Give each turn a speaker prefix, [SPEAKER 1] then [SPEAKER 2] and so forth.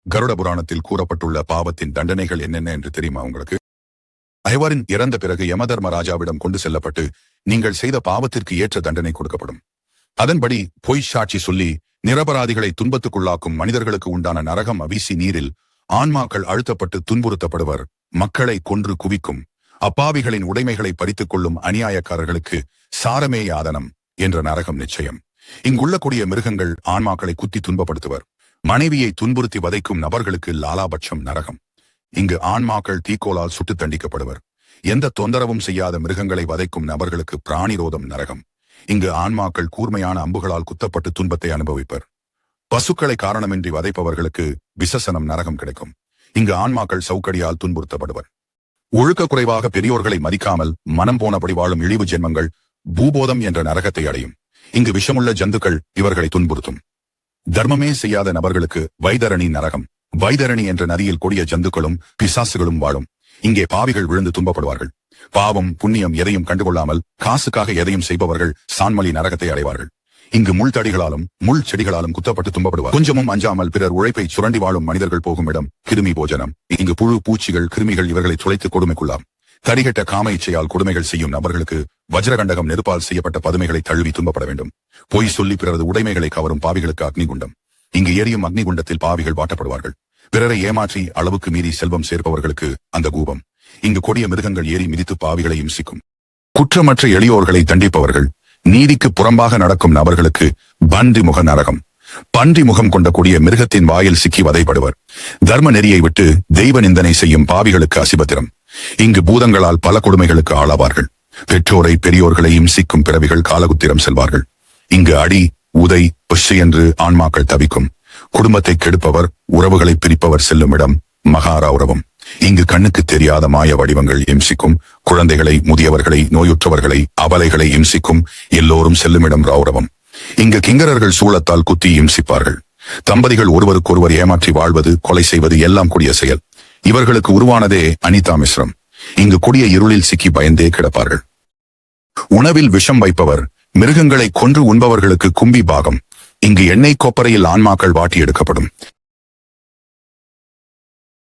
[SPEAKER 1] கருட புராணத்தில் கூறப்பட்டுள்ள பாவத்தின் தண்டனைகள் என்னென்ன என்று தெரியுமா உங்களுக்கு? ஐவரின் இறந்த பிறகு யமதர்மராஜாவிடம் கொண்டு செல்லப்பட்டு நீங்கள் செய்த பாவத்திற்கு ஏற்ற தண்டனை கொடுக்கப்படும். அதன்படி பொய் சாட்சி சொல்லி நிரபராதிகளை துன்பத்துக்குள்ளாக்கும் மனிதர்களுக்கு உண்டான நரகம் அவிசி நீரில் ஆன்மாக்கள் அழுத்தப்பட்டு துன்புறுத்தப்படுவர். மக்களை கொன்று குவிக்கும் அப்பாவிகளின் உடைமைகளை பறித்துக் கொள்ளும் அநியாயக்காரர்களுக்கு சாரமே யாதனம் என்ற நரகம் நிச்சயம். இங்குள்ளக்கூடிய மிருகங்கள் ஆன்மாக்களை குத்தி துன்பப்படுத்துவர். மனைவியை துன்புறுத்தி வதைக்கும் நபர்களுக்கு லாலாபட்சம் நரகம். இங்கு ஆன்மாக்கள் தீக்கோலால் சுட்டு தண்டிக்கப்படுவர். எந்த தொந்தரவும் செய்யாத மிருகங்களை வதைக்கும் நபர்களுக்கு பிராணிரோதம் நரகம். இங்கு ஆன்மாக்கள் கூர்மையான அம்புகளால் குத்தப்பட்டு துன்பத்தை அனுபவிப்பர். பசுக்களை காரணமின்றி வதைப்பவர்களுக்கு விசசனம் நரகம் கிடைக்கும். இங்கு ஆன்மாக்கள் சவுக்கடியால் துன்புறுத்தப்படுவர். ஒழுக்க குறைவாக பெரியோர்களை மதிக்காமல் மனம் போனபடி வாழும் இழிவு ஜென்மங்கள் பூபோதம் என்ற நரகத்தை அடையும். இங்கு விஷமுள்ள ஜந்துக்கள் இவர்களை துன்புறுத்தும். தர்மமே செய்யாத நபர்களுக்கு வைதரணி நரகம். வைதரணி என்ற நதியில் கொடிய ஜந்துக்களும் பிசாசுகளும் வாழும். இங்கே பாவிகள் விழுந்து துன்பப்படுவார்கள். பாவம் புண்ணியம் எதையும் கண்டுகொள்ளாமல் காசுக்காக எதையும் செய்பவர்கள் சான்மலி நரகத்தை அடைவார்கள். இங்கு முள்தடிகளாலும் முள் செடிகளாலும் குத்தப்பட்டு துன்பப்படுவார். கொஞ்சமும் அஞ்சாமல் பிறர் உழைப்பை சுரண்டி வாழும் மனிதர்கள் போகும் இடம் கிருமி போஜனம். இங்கு புழு பூச்சிகள் கிருமிகள் இவர்களை துளைத்து கொடுமைக்குள்ளாம். தடிகட்ட காம இச்சையால் கொடுமைகள் செய்யும் நபர்களுக்கு வஜ்ரகண்டகம் நெருப்பால் செய்யப்பட்ட பதுமைகளை தழுவி துன்பப்பட வேண்டும். பொய் சொல்லி பிறரது உடைமைகளை கவரும் பாவிகளுக்கு அக்னிகுண்டம். இங்கு எரியும் அக்னிகுண்டத்தில் பாவிகள் வாட்டப்படுவார்கள். பிறரை ஏமாற்றி அளவுக்கு மீறி செல்வம் சேர்ப்பவர்களுக்கு அந்த கூபம். இங்கு கொடிய மிருகங்கள் ஏறி மிதித்து பாவிகளை இம்சிக்கும். குற்றமற்ற எளியோர்களை தண்டிப்பவர்கள். நீதிக்கு புறம்பாக நடக்கும் நபர்களுக்கு பன்றி முக நரகம். பன்றி முகம் கொண்ட கொடிய மிருகத்தின் வாயில் சிக்கி வதைப்படுவர். தர்ம நெறியை விட்டு தெய்வ நிந்தனை செய்யும் பாவிகளுக்கு அசிபத்திரம். இங்கு பூதங்களால் பல கொடுமைகளுக்கு ஆளாவார்கள். பெற்றோரை பெரியோர்களை இம்சிக்கும் பிறவிகள் காலகுத்திரம் செல்வார்கள். இங்கு அடி உதை பொஷை என்று ஆன்மாக்கள் தவிக்கும். குடும்பத்தை கெடுப்பவர் உறவுகளை பிரிப்பவர் செல்லும் இடம் மகாரௌரவம். இங்கு கண்ணுக்கு தெரியாத மாய வடிவங்கள் இம்சிக்கும். குழந்தைகளை முதியவர்களை நோயுற்றவர்களை அபலைகளை இம்சிக்கும். எல்லோரும் செல்லுமிடம் ரௌரவம். இங்கு கிங்கரர்கள் சூளத்தால் குத்தி இம்சிப்பார்கள். தம்பதிகள் ஒருவருக்கொருவர் ஏமாற்றி வாழ்வது கொலை செய்வது எல்லாம் கொடிய செயல். இவர்களுக்கு உருவானதே அனிதா மிஸ்ரம். இங்கு கொடிய இருளில் சிக்கி பயந்தே கிடப்பார்கள். உணவில் விஷம் வைப்பவர். மிருகங்களை கொன்று உண்பவர்களுக்கு கும்பி பாகம். இங்கு எண்ணெய் கொப்பரையில் ஆன்மாக்கள் வாட்டி எடுக்கப்படும்.